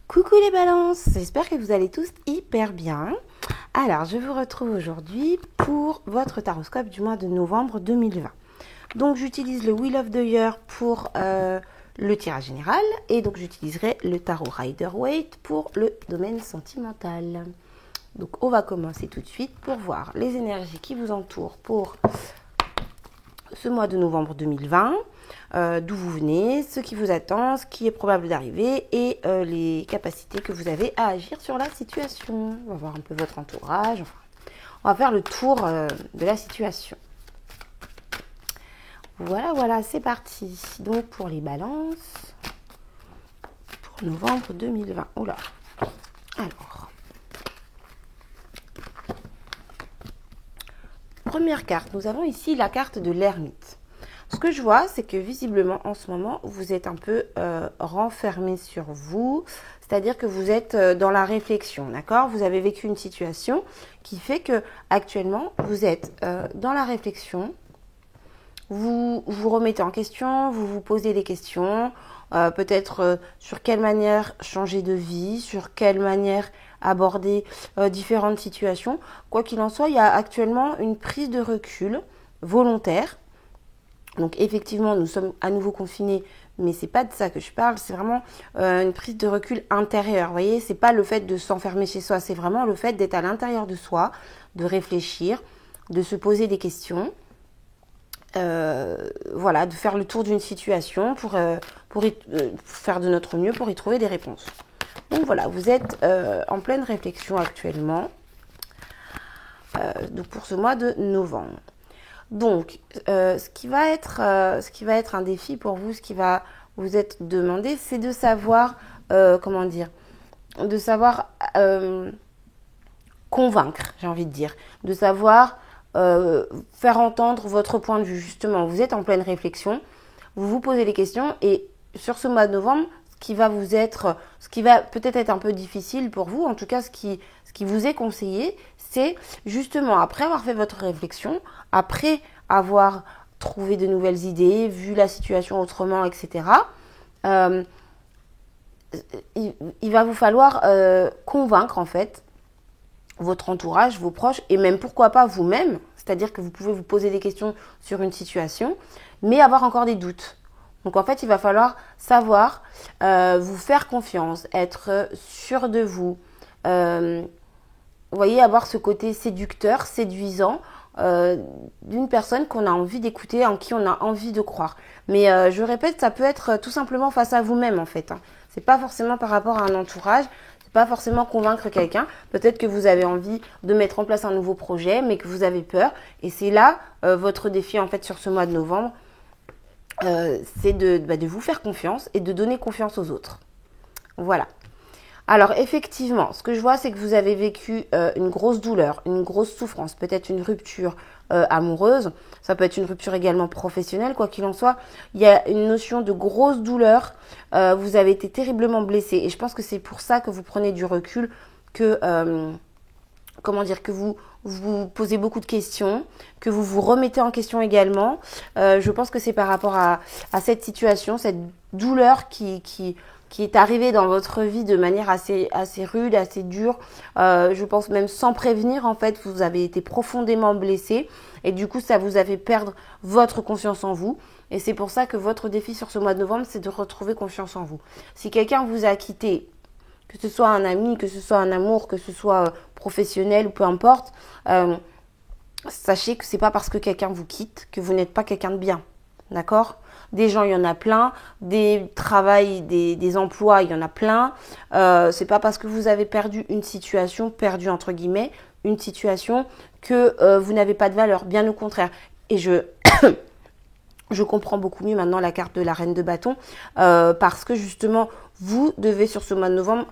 Coucou les balances, j'espère que vous allez tous hyper bien. Alors, je vous retrouve aujourd'hui pour votre taroscope du mois de novembre 2020. Donc, j'utilise le Wheel of the Year pour le tirage général et donc j'utiliserai le tarot Rider-Waite pour le domaine sentimental. Donc, on va commencer tout de suite pour voir les énergies qui vous entourent pour ce mois de novembre 2020. D'où vous venez, ce qui vous attend, ce qui est probable d'arriver et les capacités que vous avez à agir sur la situation. On va voir un peu votre entourage. Enfin, on va faire le tour de la situation. Voilà, c'est parti. Donc pour les balances, pour novembre 2020. Oh là. Alors. Première carte, nous avons ici la carte de l'ermite. Ce que je vois, c'est que visiblement, en ce moment, vous êtes un peu renfermé sur vous. C'est-à-dire que vous êtes dans la réflexion, d'accord? Vous avez vécu une situation qui fait que actuellement, vous êtes dans la réflexion. Vous vous remettez en question, vous vous posez des questions. Peut-être sur quelle manière changer de vie, sur quelle manière aborder différentes situations. Quoi qu'il en soit, il y a actuellement une prise de recul volontaire. Donc effectivement, nous sommes à nouveau confinés, mais c'est pas de ça que je parle, c'est vraiment une prise de recul intérieure. Vous voyez, c'est pas le fait de s'enfermer chez soi, c'est vraiment le fait d'être à l'intérieur de soi, de réfléchir, de se poser des questions, voilà, de faire le tour d'une situation pour faire de notre mieux pour y trouver des réponses. Donc voilà, vous êtes en pleine réflexion actuellement, donc pour ce mois de novembre. Donc, ce qui va être un défi pour vous, ce qui va vous être demandé, c'est de savoir, de savoir convaincre, j'ai envie de dire, de savoir faire entendre votre point de vue. Justement, vous êtes en pleine réflexion, vous vous posez des questions et sur ce mois de novembre, ce qui va peut-être être un peu difficile pour vous, en tout cas ce qui vous est conseillé, c'est justement après avoir fait votre réflexion, après avoir trouvé de nouvelles idées, vu la situation autrement, etc., il va vous falloir convaincre en fait votre entourage, vos proches et même pourquoi pas vous-même, c'est-à-dire que vous pouvez vous poser des questions sur une situation, mais avoir encore des doutes. Donc en fait, il va falloir savoir vous faire confiance, être sûr de vous. Vous voyez, avoir ce côté séducteur, séduisant d'une personne qu'on a envie d'écouter, en qui on a envie de croire. Mais je répète, ça peut être tout simplement face à vous-même en fait. C'est pas forcément par rapport à un entourage, c'est pas forcément convaincre quelqu'un. Peut-être que vous avez envie de mettre en place un nouveau projet, mais que vous avez peur. Et c'est là votre défi en fait sur ce mois de novembre. C'est de vous faire confiance et de donner confiance aux autres. Voilà. Alors effectivement, ce que je vois, c'est que vous avez vécu une grosse douleur, une grosse souffrance, peut-être une rupture amoureuse, ça peut être une rupture également professionnelle, quoi qu'il en soit. Il y a une notion de grosse douleur, vous avez été terriblement blessé et je pense que c'est pour ça que vous prenez du recul, que que vous posez beaucoup de questions, que vous vous remettez en question également. Je pense que c'est par rapport à cette situation, cette douleur qui est arrivée dans votre vie de manière assez rude, assez dure. Je pense même sans prévenir, en fait, vous avez été profondément blessé et du coup, ça vous a fait perdre votre confiance en vous. Et c'est pour ça que votre défi sur ce mois de novembre, c'est de retrouver confiance en vous. Si quelqu'un vous a quitté, que ce soit un ami, que ce soit un amour, que ce soit professionnel ou peu importe, sachez que c'est pas parce que quelqu'un vous quitte que vous n'êtes pas quelqu'un de bien. D'accord? Des gens, il y en a plein. Des travails, des emplois, il y en a plein. C'est pas parce que vous avez perdu une situation, perdu entre guillemets, une situation, que vous n'avez pas de valeur. Bien au contraire. Et je comprends beaucoup mieux maintenant la carte de la reine de bâton parce que justement, vous devez sur ce mois de novembre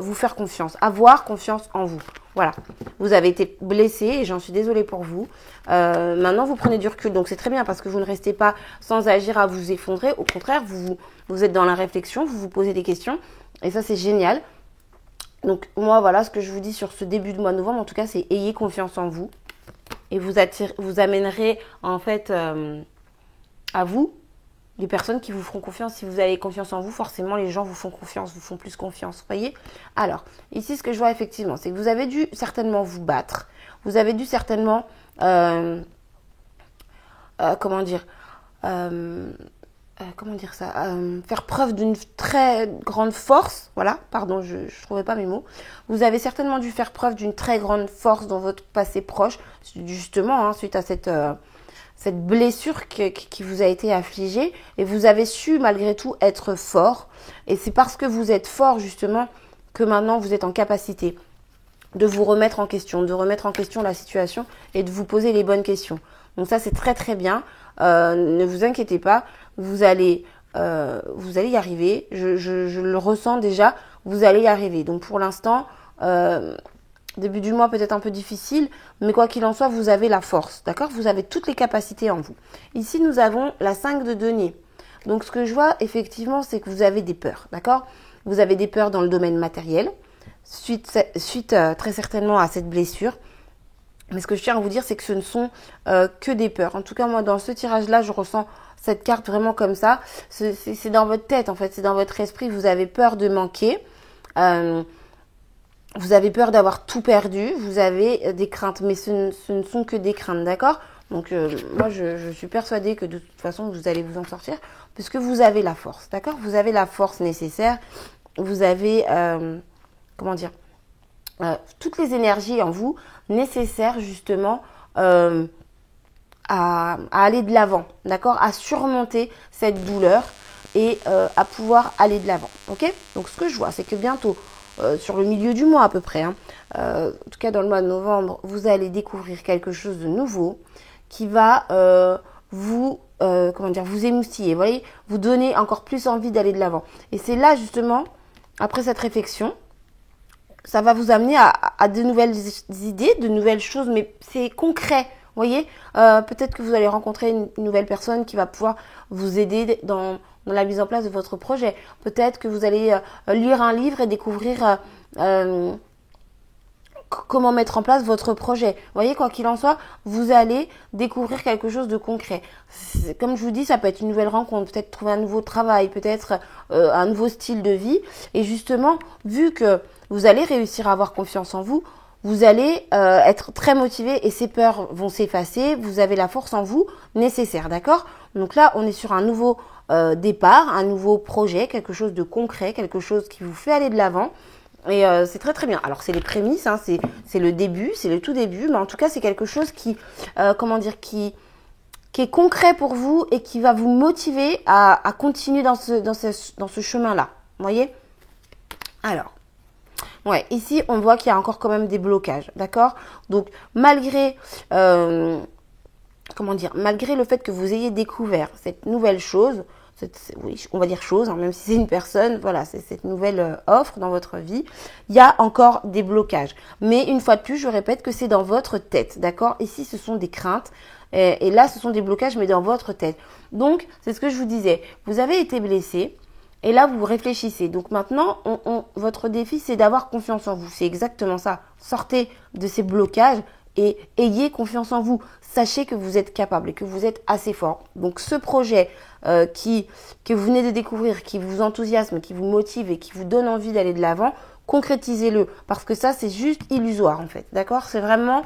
vous faire confiance, avoir confiance en vous. Voilà, vous avez été blessé et j'en suis désolée pour vous. Maintenant, vous prenez du recul, donc c'est très bien parce que vous ne restez pas sans agir à vous effondrer. Au contraire, vous êtes dans la réflexion, vous vous posez des questions et ça, c'est génial. Donc moi, voilà ce que je vous dis sur ce début de mois de novembre. En tout cas, c'est ayez confiance en vous et vous amènerez en fait à vous les personnes qui vous feront confiance. Si vous avez confiance en vous, forcément, les gens vous font confiance, vous font plus confiance. Vous voyez? Alors, ici, ce que je vois effectivement, c'est que vous avez dû certainement vous battre. Vous avez dû certainement, comment dire, faire preuve d'une très grande force. Voilà, pardon, je ne trouvais pas mes mots. Vous avez certainement dû faire preuve d'une très grande force dans votre passé proche, justement, suite à cette blessure qui vous a été affligée. Et vous avez su, malgré tout, être fort. Et c'est parce que vous êtes fort, justement, que maintenant, vous êtes en capacité de vous remettre en question, de remettre en question la situation et de vous poser les bonnes questions. Donc ça, c'est très, très bien. Ne vous inquiétez pas. Vous allez y arriver. Je le ressens déjà. Vous allez y arriver. Donc pour l'instant, début du mois peut-être un peu difficile, mais quoi qu'il en soit, vous avez la force, d'accord? Vous avez toutes les capacités en vous. Ici, nous avons la 5 de denier. Donc ce que je vois effectivement, c'est que vous avez des peurs, d'accord? Vous avez des peurs dans le domaine matériel, suite très certainement à cette blessure. Mais ce que je tiens à vous dire, c'est que ce ne sont que des peurs. En tout cas, moi, dans ce tirage-là, je ressens cette carte vraiment comme ça. C'est dans votre tête, en fait. C'est dans votre esprit. Vous avez peur de manquer. Vous avez peur d'avoir tout perdu. Vous avez des craintes. Mais ce ne sont que des craintes, d'accord? Donc, moi, je suis persuadée que de toute façon, vous allez vous en sortir. Puisque vous avez la force, d'accord? Vous avez la force nécessaire. Vous avez, toutes les énergies en vous nécessaires justement à aller de l'avant, d'accord, à surmonter cette douleur et à pouvoir aller de l'avant, ok? Donc ce que je vois, c'est que bientôt, sur le milieu du mois à peu près, en tout cas dans le mois de novembre, vous allez découvrir quelque chose de nouveau qui va vous émoustiller, vous voyez, vous donner encore plus envie d'aller de l'avant. Et c'est là justement, après cette réflexion, ça va vous amener à de nouvelles idées, de nouvelles choses, mais c'est concret, vous voyez. Peut-être que vous allez rencontrer une nouvelle personne qui va pouvoir vous aider dans la mise en place de votre projet. Peut-être que vous allez lire un livre et découvrir comment mettre en place votre projet. Vous voyez, quoi qu'il en soit, vous allez découvrir quelque chose de concret. Comme je vous dis, ça peut être une nouvelle rencontre, peut-être trouver un nouveau travail, peut-être un nouveau style de vie. Et justement, vu que vous allez réussir à avoir confiance en vous, vous allez être très motivé et ces peurs vont s'effacer. Vous avez la force en vous nécessaire, d'accord? Donc là, on est sur un nouveau départ, un nouveau projet, quelque chose de concret, quelque chose qui vous fait aller de l'avant. Et c'est très très bien. Alors c'est les prémices, c'est le début, c'est le tout début, mais en tout cas c'est quelque chose qui est concret pour vous et qui va vous motiver à continuer dans ce chemin-là. Vous voyez? Alors, ouais, ici on voit qu'il y a encore quand même des blocages, d'accord? Donc malgré malgré le fait que vous ayez découvert cette nouvelle chose, on va dire chose, même si c'est une personne, voilà, c'est cette nouvelle offre dans votre vie, il y a encore des blocages. Mais une fois de plus, je répète que c'est dans votre tête, d'accord? Ici, ce sont des craintes, et là, ce sont des blocages, mais dans votre tête. Donc, c'est ce que je vous disais, vous avez été blessé, et là, vous réfléchissez. Donc maintenant, votre défi, c'est d'avoir confiance en vous. C'est exactement ça. Sortez de ces blocages et ayez confiance en vous. Sachez que vous êtes capable et que vous êtes assez fort. Donc ce projet que vous venez de découvrir, qui vous enthousiasme, qui vous motive et qui vous donne envie d'aller de l'avant, concrétisez-le. Parce que ça, c'est juste illusoire en fait. D'accord? C'est vraiment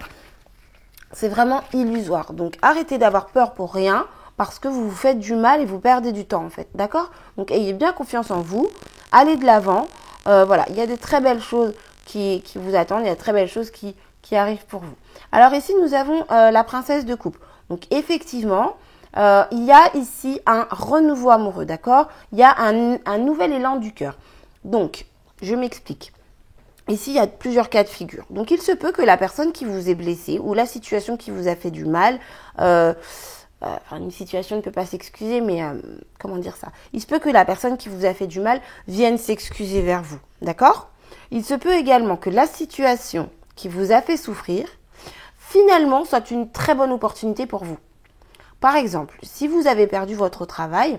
illusoire. Donc arrêtez d'avoir peur pour rien parce que vous vous faites du mal et vous perdez du temps en fait. D'accord? Donc ayez bien confiance en vous. Allez de l'avant. Voilà, il y a des très belles choses qui vous attendent. Il y a de très belles choses qui arrivent pour vous. Alors ici, nous avons la princesse de coupe. Donc effectivement, il y a ici un renouveau amoureux, d'accord? Il y a un nouvel élan du cœur. Donc, je m'explique. Ici, il y a plusieurs cas de figure. Donc, il se peut que la personne qui vous est blessée ou la situation qui vous a fait du mal, une situation ne peut pas s'excuser, mais comment dire ça? Il se peut que la personne qui vous a fait du mal vienne s'excuser vers vous, d'accord? Il se peut également que la situation qui vous a fait souffrir, finalement, soit une très bonne opportunité pour vous. Par exemple, si vous avez perdu votre travail,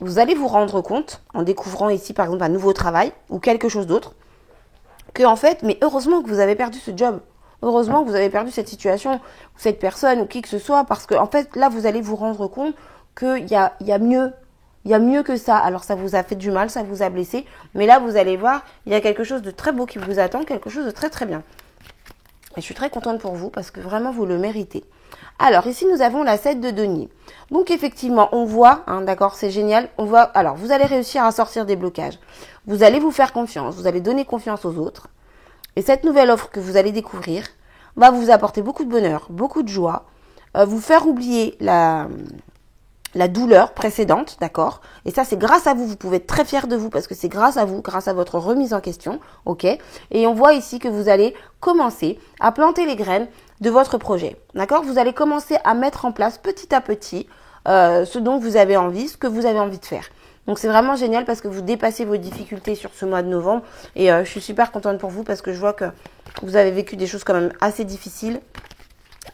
vous allez vous rendre compte, en découvrant ici par exemple un nouveau travail ou quelque chose d'autre, que en fait, mais heureusement que vous avez perdu ce job, heureusement que vous avez perdu cette situation, ou cette personne, ou qui que ce soit, parce que en fait, là, vous allez vous rendre compte qu'il y a mieux, il y a mieux que ça. Alors ça vous a fait du mal, ça vous a blessé. Mais là, vous allez voir, il y a quelque chose de très beau qui vous attend, quelque chose de très très bien. Et je suis très contente pour vous parce que vraiment, vous le méritez. Alors ici, nous avons la 7 de denier. Donc effectivement, on voit, d'accord, c'est génial. On voit, alors vous allez réussir à sortir des blocages. Vous allez vous faire confiance, vous allez donner confiance aux autres. Et cette nouvelle offre que vous allez découvrir va vous apporter beaucoup de bonheur, beaucoup de joie, vous faire oublier la douleur précédente, d'accord? Et ça, c'est grâce à vous. Vous pouvez être très fiers de vous parce que c'est grâce à vous, grâce à votre remise en question, ok? Et on voit ici que vous allez commencer à planter les graines de votre projet, d'accord? Vous allez commencer à mettre en place petit à petit ce dont vous avez envie, ce que vous avez envie de faire. Donc c'est vraiment génial parce que vous dépassez vos difficultés sur ce mois de novembre et je suis super contente pour vous parce que je vois que vous avez vécu des choses quand même assez difficiles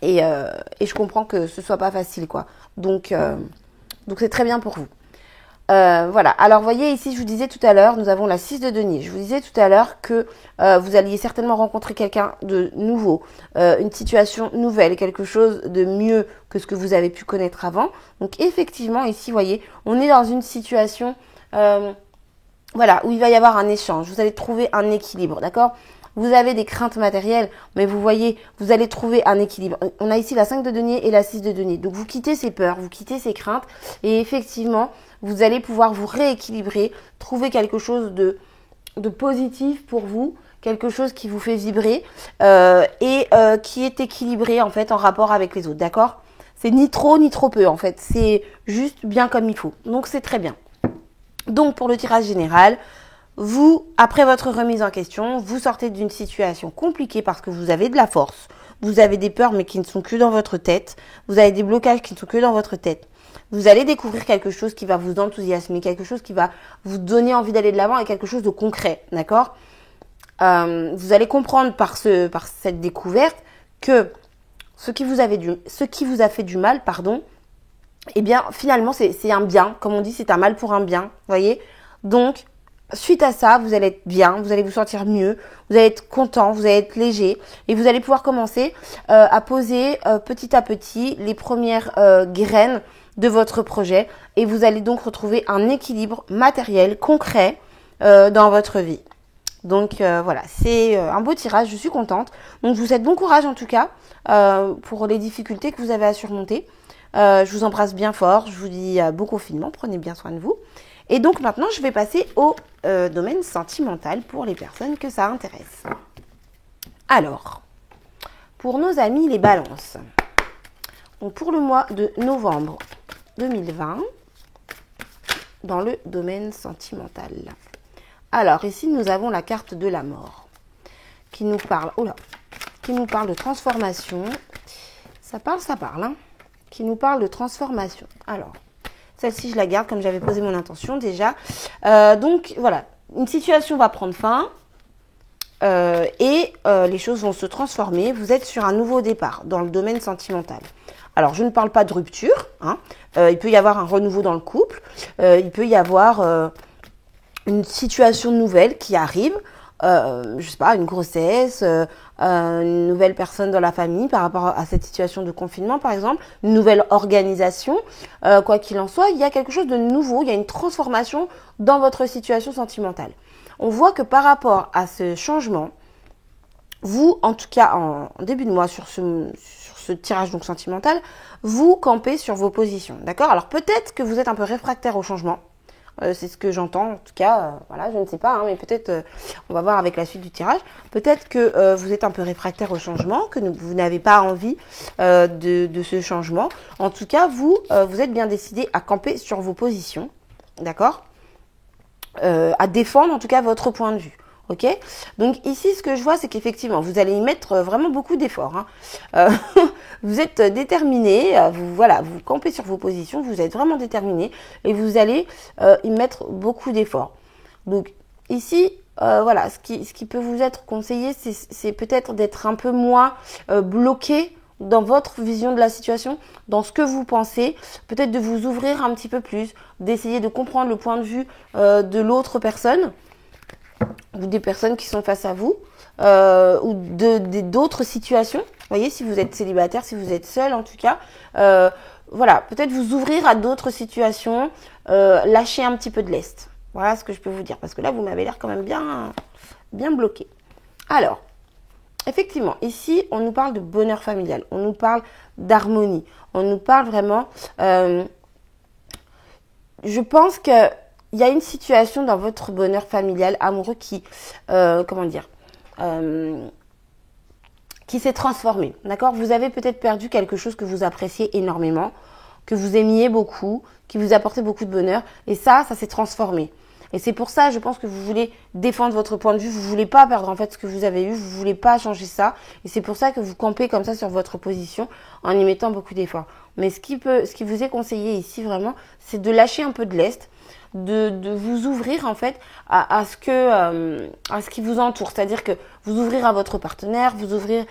et je comprends que ce soit pas facile, quoi. Donc c'est très bien pour vous. Voilà. Alors, voyez ici, je vous disais tout à l'heure, nous avons la 6 de denier. Je vous disais tout à l'heure que vous alliez certainement rencontrer quelqu'un de nouveau, une situation nouvelle, quelque chose de mieux que ce que vous avez pu connaître avant. Donc, effectivement, ici, voyez, on est dans une situation, voilà, où il va y avoir un échange. Vous allez trouver un équilibre, d'accord ? Vous avez des craintes matérielles, mais vous voyez, vous allez trouver un équilibre. On a ici la 5 de denier et la 6 de denier. Donc, vous quittez ces peurs, vous quittez ces craintes. Et effectivement, vous allez pouvoir vous rééquilibrer, trouver quelque chose de positif pour vous, quelque chose qui vous fait vibrer et qui est équilibré, en fait, en rapport avec les autres. D'accord ? C'est ni trop, ni trop peu, en fait. C'est juste bien comme il faut. Donc, c'est très bien. Donc, pour le tirage général, vous, après votre remise en question, vous sortez d'une situation compliquée parce que vous avez de la force, vous avez des peurs mais qui ne sont que dans votre tête, vous avez des blocages qui ne sont que dans votre tête. Vous allez découvrir quelque chose qui va vous enthousiasmer, quelque chose qui va vous donner envie d'aller de l'avant et quelque chose de concret, d'accord ? Vous allez comprendre par cette découverte que ce qui vous a fait du mal, eh bien finalement c'est un bien, comme on dit, c'est un mal pour un bien, voyez ? Donc suite à ça, vous allez être bien, vous allez vous sentir mieux, vous allez être content, vous allez être léger et vous allez pouvoir commencer à poser petit à petit les premières graines de votre projet et vous allez donc retrouver un équilibre matériel, concret dans votre vie. Donc voilà, c'est un beau tirage, je suis contente. Donc je vous souhaite bon courage en tout cas pour les difficultés que vous avez à surmonter. Je vous embrasse bien fort, je vous dis bon confinement, prenez bien soin de vous. Et donc maintenant, je vais passer au domaine sentimental pour les personnes que ça intéresse. Alors, pour nos amis les balances, donc pour le mois de novembre 2020, dans le domaine sentimental. Alors ici, nous avons la carte de la mort qui nous parle, de transformation. Ça parle, hein, qui nous parle de transformation. Alors, celle-ci, je la garde comme j'avais posé mon intention déjà. Donc, voilà. Une situation va prendre fin et les choses vont se transformer. Vous êtes sur un nouveau départ dans le domaine sentimental. Alors, je ne parle pas de rupture. Hein. Il peut y avoir un renouveau dans le couple. Il peut y avoir une situation nouvelle qui arrive. Je sais pas, une grossesse, une nouvelle personne dans la famille par rapport à cette situation de confinement par exemple, une nouvelle organisation, quoi qu'il en soit, il y a quelque chose de nouveau, il y a une transformation dans votre situation sentimentale. On voit que par rapport à ce changement, vous, en tout cas en début de mois sur ce tirage donc sentimental, vous campez sur vos positions, d'accord ? Alors peut-être que vous êtes un peu réfractaire au changement. C'est ce que j'entends, en tout cas, voilà, je ne sais pas, hein, mais peut-être, on va voir avec la suite du tirage, peut-être que vous êtes un peu réfractaire au changement, que vous n'avez pas envie de ce changement. En tout cas, vous êtes bien décidé à camper sur vos positions, d'accord ? À défendre, en tout cas, votre point de vue. Ok, donc ici, ce que je vois, c'est qu'effectivement, vous allez y mettre vraiment beaucoup d'efforts. Hein. Vous êtes déterminé, vous campez sur vos positions, vous êtes vraiment déterminé et vous allez y mettre beaucoup d'efforts. Donc ici, ce qui peut vous être conseillé, c'est peut-être d'être un peu moins bloqué dans votre vision de la situation, dans ce que vous pensez, peut-être de vous ouvrir un petit peu plus, d'essayer de comprendre le point de vue de l'autre personne, ou des personnes qui sont face à vous, ou d'autres situations. Vous voyez, si vous êtes célibataire, si vous êtes seul en tout cas, voilà, peut-être vous ouvrir à d'autres situations, lâcher un petit peu de lest. Voilà ce que je peux vous dire. Parce que là, vous m'avez l'air quand même bien bloqué. Alors, effectivement, ici, on nous parle de bonheur familial. On nous parle d'harmonie. On nous parle vraiment... je pense qu'il y a une situation dans votre bonheur familial amoureux qui... qui s'est transformé, d'accord? Vous avez peut-être perdu quelque chose que vous appréciez énormément, que vous aimiez beaucoup, qui vous apportait beaucoup de bonheur. Et ça s'est transformé. Et c'est pour ça, je pense que vous voulez défendre votre point de vue. Vous voulez pas perdre en fait ce que vous avez eu. Vous voulez pas changer ça. Et c'est pour ça que vous campez comme ça sur votre position en y mettant beaucoup d'efforts. Mais ce qui vous est conseillé ici vraiment, c'est de lâcher un peu de lest, de vous ouvrir en fait à ce qui vous entoure. C'est-à-dire que vous ouvrir à votre partenaire, vous ouvrir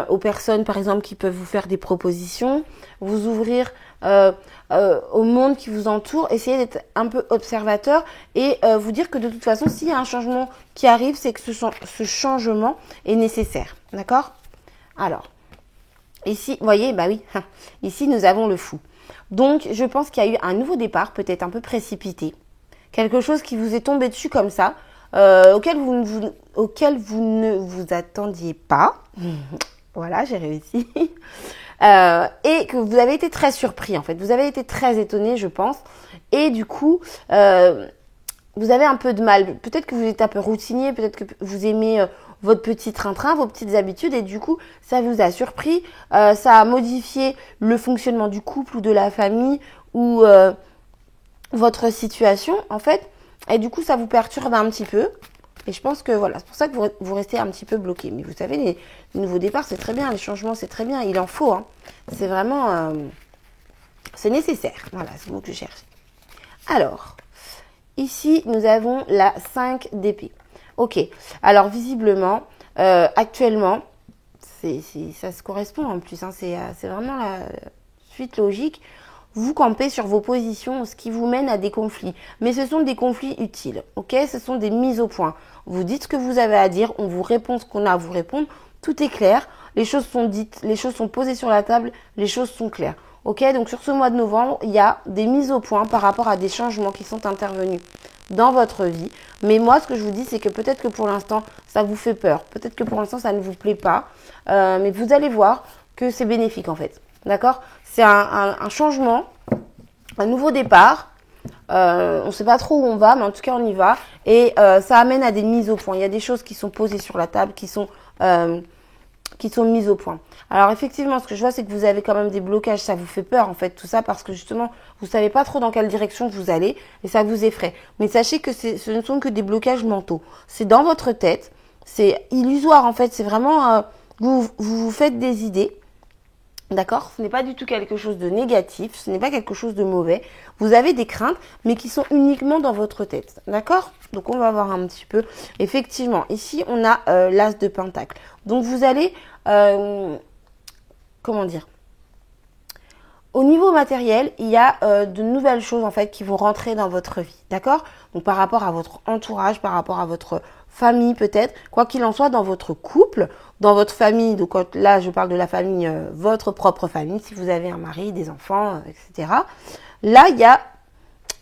aux personnes par exemple qui peuvent vous faire des propositions, vous ouvrir au monde qui vous entoure, essayer d'être un peu observateur et vous dire que de toute façon, s'il y a un changement qui arrive, c'est que ce changement est nécessaire. D'accord? Alors, ici, vous voyez, bah oui, ici nous avons le fou. Donc, je pense qu'il y a eu un nouveau départ, peut-être un peu précipité. Quelque chose qui vous est tombé dessus comme ça, auquel vous ne vous attendiez pas. Voilà, j'ai réussi. Et que vous avez été très surpris en fait. Vous avez été très étonné, je pense. Et du coup, vous avez un peu de mal. Peut-être que vous êtes un peu routinier, peut-être que vous aimez votre petit train-train, vos petites habitudes. Et du coup, ça vous a surpris. Ça a modifié le fonctionnement du couple ou de la famille ou votre situation en fait. Et du coup, ça vous perturbe un petit peu. Et je pense que voilà, c'est pour ça que vous restez un petit peu bloqué. Mais vous savez, les nouveaux départs, c'est très bien. Les changements, c'est très bien. Il en faut. Hein. C'est vraiment... c'est nécessaire. Voilà, c'est le mot que je cherchais. Alors, ici, nous avons la 5 d'épée. Ok. Alors, visiblement, actuellement, ça se correspond en plus. Hein, c'est vraiment la suite logique. Vous campez sur vos positions, ce qui vous mène à des conflits. Mais ce sont des conflits utiles, ok? Ce sont des mises au point. Vous dites ce que vous avez à dire, on vous répond ce qu'on a à vous répondre. Tout est clair, les choses sont dites, les choses sont posées sur la table, les choses sont claires. Ok? Donc sur ce mois de novembre, il y a des mises au point par rapport à des changements qui sont intervenus dans votre vie. Mais moi, ce que je vous dis, c'est que peut-être que pour l'instant, ça vous fait peur. Peut-être que pour l'instant, ça ne vous plaît pas. Mais vous allez voir que c'est bénéfique en fait. D'accord? C'est un changement, un nouveau départ. On ne sait pas trop où on va, mais en tout cas, on y va. Et ça amène à des mises au point. Il y a des choses qui sont posées sur la table, qui sont mises au point. Alors effectivement, ce que je vois, c'est que vous avez quand même des blocages. Ça vous fait peur, en fait, tout ça, parce que justement, vous savez pas trop dans quelle direction vous allez et ça vous effraie. Mais sachez que ce ne sont que des blocages mentaux. C'est dans votre tête. C'est illusoire, en fait. C'est vraiment... vous faites des idées. D'accord? Ce n'est pas du tout quelque chose de négatif, ce n'est pas quelque chose de mauvais. Vous avez des craintes, mais qui sont uniquement dans votre tête. D'accord? Donc, on va voir un petit peu. Effectivement, ici, on a l'as de pentacle. Donc, vous allez... comment dire? Au niveau matériel, il y a de nouvelles choses en fait qui vont rentrer dans votre vie, d'accord? Donc par rapport à votre entourage, par rapport à votre famille peut-être, quoi qu'il en soit dans votre couple, dans votre famille, donc là je parle de la famille, votre propre famille, si vous avez un mari, des enfants, etc. Là il y a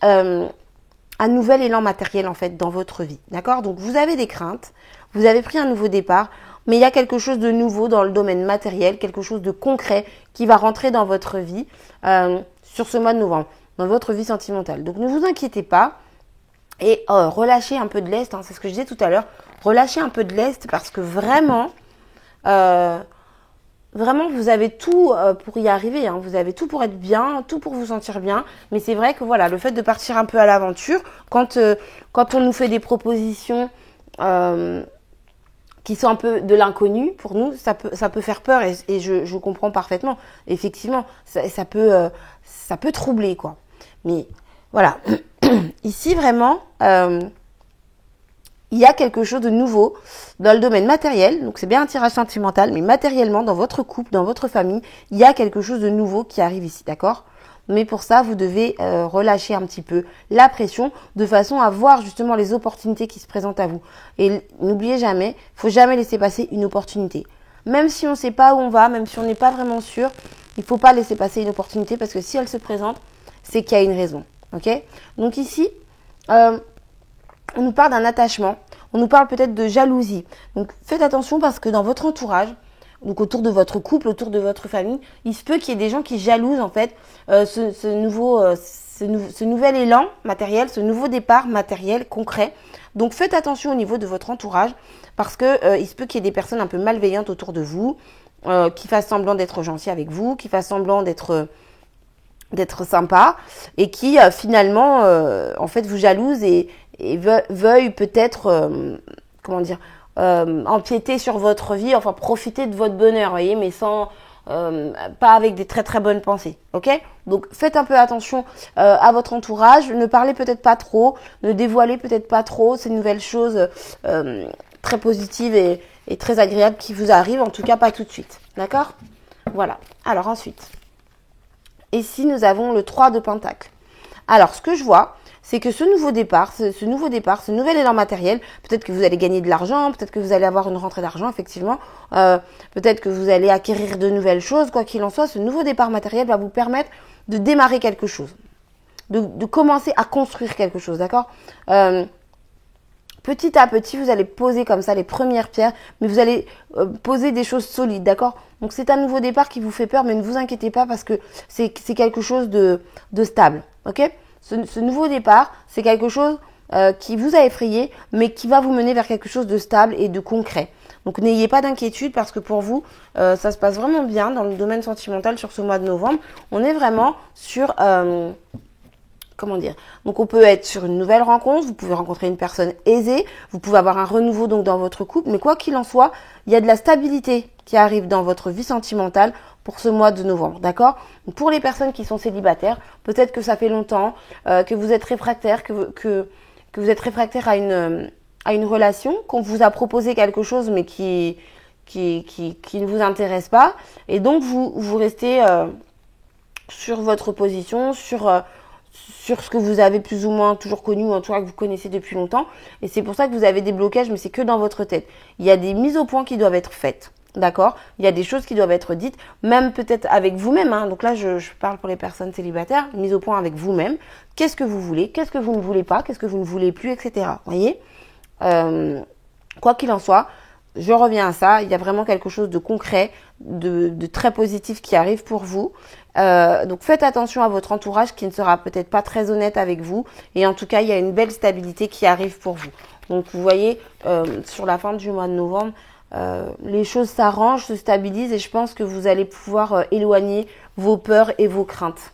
un nouvel élan matériel en fait dans votre vie, d'accord? Donc vous avez des craintes, vous avez pris un nouveau départ, mais il y a quelque chose de nouveau dans le domaine matériel, quelque chose de concret qui va rentrer dans votre vie sur ce mois de novembre, dans votre vie sentimentale. Donc ne vous inquiétez pas et relâchez un peu de lest, hein, c'est ce que je disais tout à l'heure, relâchez un peu de lest parce que vraiment, vous avez tout pour y arriver, hein, vous avez tout pour être bien, tout pour vous sentir bien, mais c'est vrai que voilà, le fait de partir un peu à l'aventure, quand on nous fait des propositions... qui sont un peu de l'inconnu, pour nous, ça peut faire peur et je comprends parfaitement. Effectivement, ça peut troubler, quoi. Mais voilà, ici vraiment, il y a quelque chose de nouveau dans le domaine matériel. Donc c'est bien un tirage sentimental, mais matériellement, dans votre couple, dans votre famille, il y a quelque chose de nouveau qui arrive ici, d'accord ? Mais pour ça, vous devez relâcher un petit peu la pression de façon à voir justement les opportunités qui se présentent à vous. Et n'oubliez jamais, il faut jamais laisser passer une opportunité. même si on ne sait pas où on va, même si on n'est pas vraiment sûr, il ne faut pas laisser passer une opportunité parce que si elle se présente, c'est qu'il y a une raison. Ok? Donc ici, on nous parle d'un attachement, on nous parle peut-être de jalousie. Donc faites attention parce que dans votre entourage, donc autour de votre couple, autour de votre famille, il se peut qu'il y ait des gens qui jalousent en fait ce nouvel élan matériel, ce nouveau départ matériel concret. Donc faites attention au niveau de votre entourage parce que il se peut qu'il y ait des personnes un peu malveillantes autour de vous, qui fassent semblant d'être gentils avec vous, qui fassent semblant d'être sympa et qui finalement en fait vous jalousent et veuillent peut-être empiéter sur votre vie, enfin profiter de votre bonheur, voyez, mais sans pas avec des très très bonnes pensées, ok? Donc faites un peu attention à votre entourage, ne parlez peut-être pas trop, ne dévoilez peut-être pas trop ces nouvelles choses très positives et très agréables qui vous arrivent, en tout cas pas tout de suite, d'accord? Voilà, alors ensuite, ici nous avons le 3 de Pentacle. Alors ce que je vois, c'est que ce nouveau départ, ce nouvel élan matériel, peut-être que vous allez gagner de l'argent, peut-être que vous allez avoir une rentrée d'argent, effectivement, peut-être que vous allez acquérir de nouvelles choses, quoi qu'il en soit, ce nouveau départ matériel va vous permettre de démarrer quelque chose, de commencer à construire quelque chose, d'accord? Petit à petit, vous allez poser comme ça les premières pierres, mais vous allez poser des choses solides, d'accord? Donc c'est un nouveau départ qui vous fait peur, mais ne vous inquiétez pas parce que c'est quelque chose de stable, ok? Ce nouveau départ, c'est quelque chose qui vous a effrayé, mais qui va vous mener vers quelque chose de stable et de concret. Donc n'ayez pas d'inquiétude parce que pour vous, ça se passe vraiment bien dans le domaine sentimental sur ce mois de novembre. On est vraiment sur... comment dire? Donc on peut être sur une nouvelle rencontre, vous pouvez rencontrer une personne aisée, vous pouvez avoir un renouveau donc dans votre couple, mais quoi qu'il en soit, il y a de la stabilité qui arrive dans votre vie sentimentale pour ce mois de novembre, d'accord? Pour les personnes qui sont célibataires, peut-être que ça fait longtemps que vous êtes réfractaire, que vous êtes réfractaire à une relation, qu'on vous a proposé quelque chose mais qui ne vous intéresse pas, et donc vous restez sur votre position, sur ce que vous avez plus ou moins toujours connu, ou en tout cas que vous connaissez depuis longtemps, et c'est pour ça que vous avez des blocages, mais c'est que dans votre tête. Il y a des mises au point qui doivent être faites. D'accord? Il y a des choses qui doivent être dites, même peut-être avec vous-même. Hein. Donc là, je parle pour les personnes célibataires, mise au point avec vous-même. Qu'est-ce que vous voulez? Qu'est-ce que vous ne voulez pas? Qu'est-ce que vous ne voulez plus? Etc. Voyez? Quoi qu'il en soit, je reviens à ça. Il y a vraiment quelque chose de concret, de très positif qui arrive pour vous. Donc faites attention à votre entourage qui ne sera peut-être pas très honnête avec vous. Et en tout cas, il y a une belle stabilité qui arrive pour vous. Donc vous voyez, sur la fin du mois de novembre, les choses s'arrangent, se stabilisent et je pense que vous allez pouvoir éloigner vos peurs et vos craintes.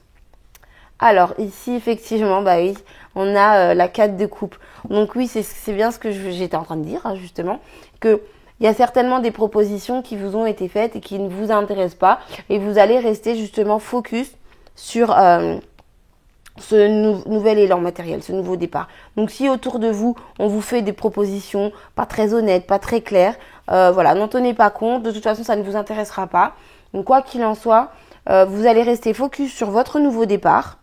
Alors ici effectivement, bah oui, on a la 4 de coupe. Donc oui, c'est bien ce que j'étais en train de dire hein, justement, que il y a certainement des propositions qui vous ont été faites et qui ne vous intéressent pas et vous allez rester justement focus sur ce nouvel élan matériel, ce nouveau départ. Donc si autour de vous, on vous fait des propositions pas très honnêtes, pas très claires, voilà, n'en tenez pas compte, de toute façon ça ne vous intéressera pas. Donc quoi qu'il en soit, vous allez rester focus sur votre nouveau départ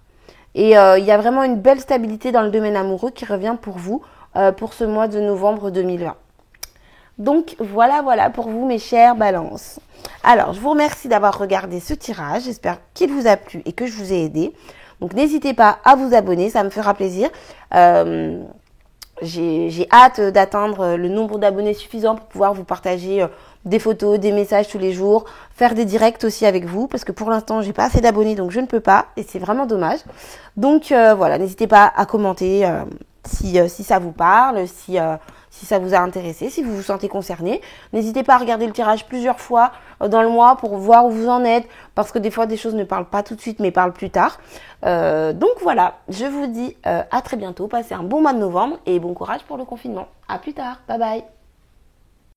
et il y a vraiment une belle stabilité dans le domaine amoureux qui revient pour vous pour ce mois de novembre 2020. Donc voilà pour vous mes chères balances. Alors je vous remercie d'avoir regardé ce tirage, j'espère qu'il vous a plu et que je vous ai aidé. Donc n'hésitez pas à vous abonner, ça me fera plaisir. J'ai hâte d'atteindre le nombre d'abonnés suffisant pour pouvoir vous partager des photos, des messages tous les jours, faire des directs aussi avec vous parce que pour l'instant j'ai pas assez d'abonnés donc je ne peux pas et c'est vraiment dommage. Donc voilà, n'hésitez pas à commenter si ça vous parle, si ça vous a intéressé, si vous vous sentez concerné. N'hésitez pas à regarder le tirage plusieurs fois dans le mois pour voir où vous en êtes, parce que des fois des choses ne parlent pas tout de suite mais parlent plus tard. Donc voilà, je vous dis à très bientôt, passez un bon mois de novembre et bon courage pour le confinement. À plus tard, bye bye.